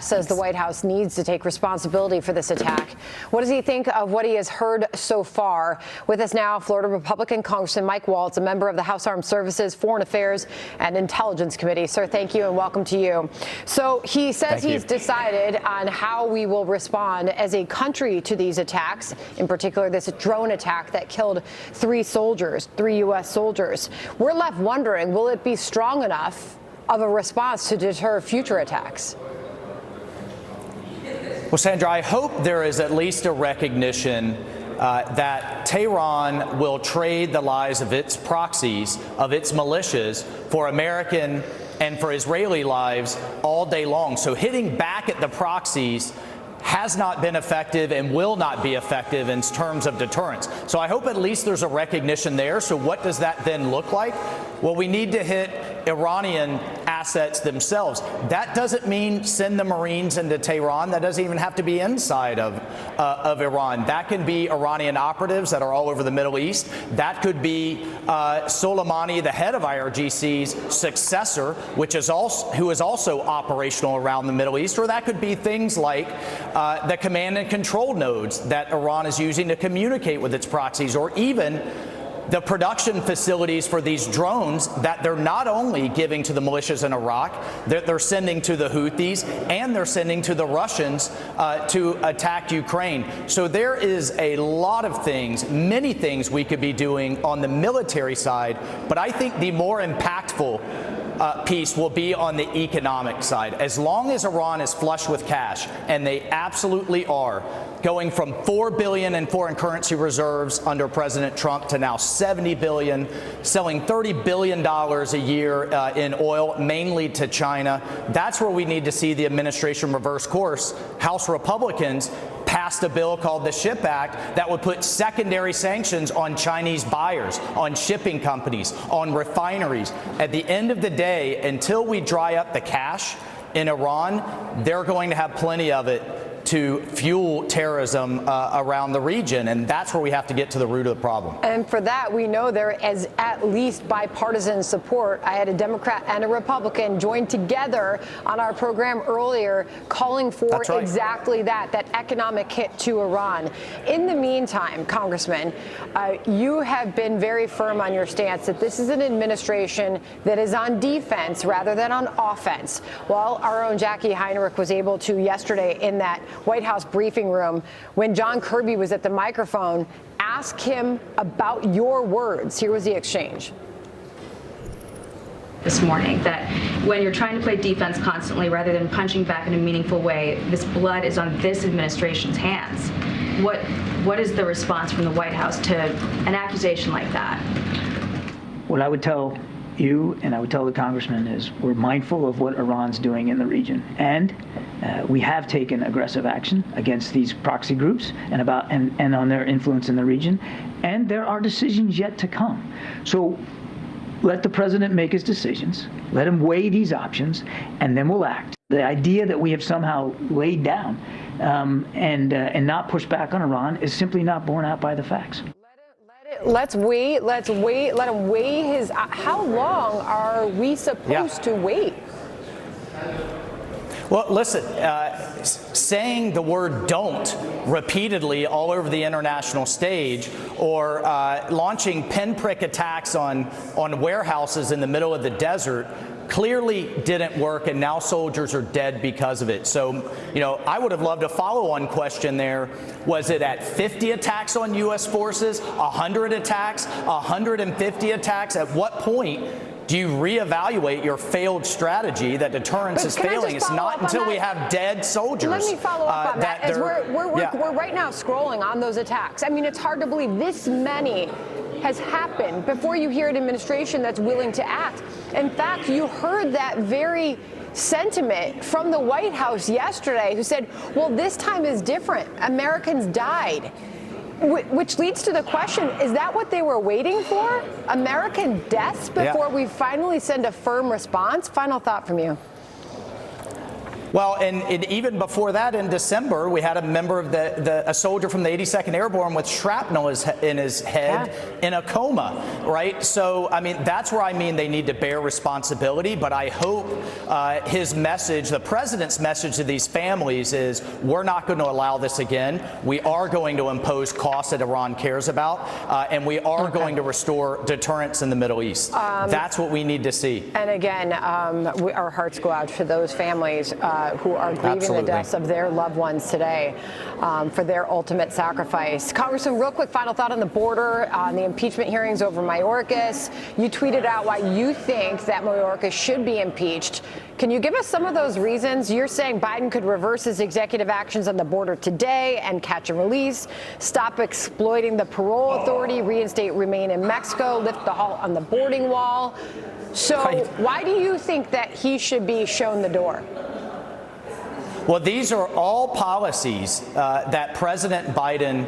Says the White House needs to take responsibility for this attack. What does he think of what he has heard so far? With us now, Florida Republican Congressman Mike Waltz, a member of the House Armed Services, Foreign Affairs and Intelligence Committee. Sir, thank you and welcome to you. So he says he's decided on how we will respond as a country to these attacks, in particular this drone attack that killed three U.S. soldiers. We're left wondering, will it be strong enough of a response to deter future attacks? Well, Sandra, I hope there is at least a recognition that Tehran will trade the lives of its proxies, of its militias, for American and for Israeli lives all day long. So hitting back at the proxies has not been effective and will not be effective in terms of deterrence. So I hope at least there's a recognition there. So what does that then look like? Well, we need to hit Iranian assets themselves. That doesn't mean send the Marines into Tehran. That doesn't even have to be inside of Iran. That can be Iranian operatives that are all over the Middle East. That could be Soleimani, the head of IRGC's successor, who is also operational around the Middle East. Or that could be things like the command and control nodes that Iran is using to communicate with its proxies, or even the production facilities for these drones that they're not only giving to the militias in Iraq, they're sending to the Houthis, and they're sending to the Russians to attack Ukraine. So there is a lot of things, many things we could be doing on the military side, but I think the more impactful piece will be on the economic side. As long as Iran is flush with cash, and they absolutely are, going from $4 billion in foreign currency reserves under President Trump to now $70 billion, selling $30 billion a year in oil, mainly to China. That's where we need to see the administration reverse course. House Republicans passed a bill called the SHIP Act that would put secondary sanctions on Chinese buyers, on shipping companies, on refineries. At the end of the day, until we dry up the cash in Iran, they're going to have plenty of it to fuel terrorism around the region, and that's where we have to get to the root of the problem. And for that, we know there is at least bipartisan support. I had a Democrat and a Republican join together on our program earlier, calling for exactly that economic hit to Iran. In the meantime, Congressman, you have been very firm on your stance that this is an administration that is on defense rather than on offense. Well, our own Jackie Heinrich was able to yesterday in that White House briefing room, when John Kirby was at the microphone, ask him about your words. Here was the exchange. This morning, that when you're trying to play defense constantly rather than punching back in a meaningful way, this blood is on this administration's hands. What is the response from the White House to an accusation like that? What I would tell you, and I would tell the congressman, is we're mindful of what Iran's doing in the region, and we have taken aggressive action against these proxy groups and on their influence in the region, and there are decisions yet to come. So let the president make his decisions, let him weigh these options, and then we'll act. The idea that we have somehow laid down and not pushed back on Iran is simply not borne out by the facts. Let's wait. Let him weigh his. How long are we supposed to wait? Well, listen, saying the word "don't" repeatedly all over the international stage, or launching pinprick attacks on warehouses in the middle of the desert, clearly didn't work, and now soldiers are dead because of it. So, I would have loved a follow-on question there. Was it at 50 attacks on U.S. forces, 100 attacks, 150 attacks? At what point do you reevaluate your failed strategy that deterrence is failing? It's not until we have dead soldiers. Let me follow up on that. As we're right now scrolling on those attacks. I mean, it's hard to believe this many has happened before you hear an administration that's willing to act. In fact, you heard that very sentiment from the White House yesterday, who said, well, this time is different. Americans died. Which leads to the question, is that what they were waiting for? American deaths before we finally send a firm response? Final thought from you. Well, and even before that, in December, we had a member of a soldier from the 82nd Airborne with shrapnel in his head in a coma, right? So, I mean, that's where I mean they need to bear responsibility. But I hope his message, the president's message to these families is we're not going to allow this again. We are going to impose costs that Iran cares about, and we are going to restore deterrence in the Middle East. That's what we need to see. And again, our hearts go out to those families who are grieving Absolutely. the deaths of their loved ones today for their ultimate sacrifice. Congressman, real quick final thought on the border, on the impeachment hearings over Mayorkas. You tweeted out why you think that Mayorkas should be impeached. Can you give us some of those reasons? You're saying Biden could reverse his executive actions on the border today and catch and release, stop exploiting the parole authority, reinstate remain in Mexico, lift the halt on the boarding wall. So why do you think that he should be shown the door? Well, these are all policies that President Biden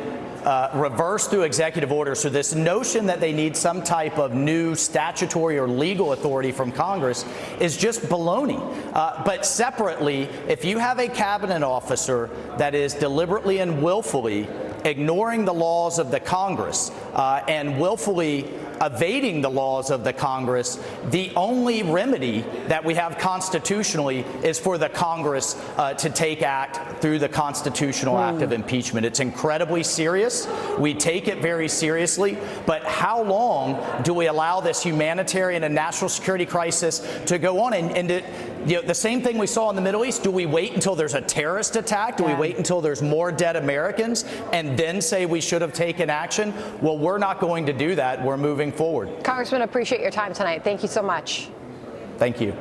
reversed through executive order. So this notion that they need some type of new statutory or legal authority from Congress is just baloney. But separately, if you have a cabinet officer that is deliberately and willfully ignoring the laws of the Congress and willfully evading the laws of the Congress, the only remedy that we have constitutionally is for the Congress to take act through the constitutional act of impeachment. It's incredibly serious. We take it very seriously. But how long do we allow this humanitarian and national security crisis to go on? The same thing we saw in the Middle East. Do we wait until there's a terrorist attack? Do we wait until there's more dead Americans and then say we should have taken action? Well, we're not going to do that. We're moving forward. Congressman, appreciate your time tonight. Thank you so much. Thank you.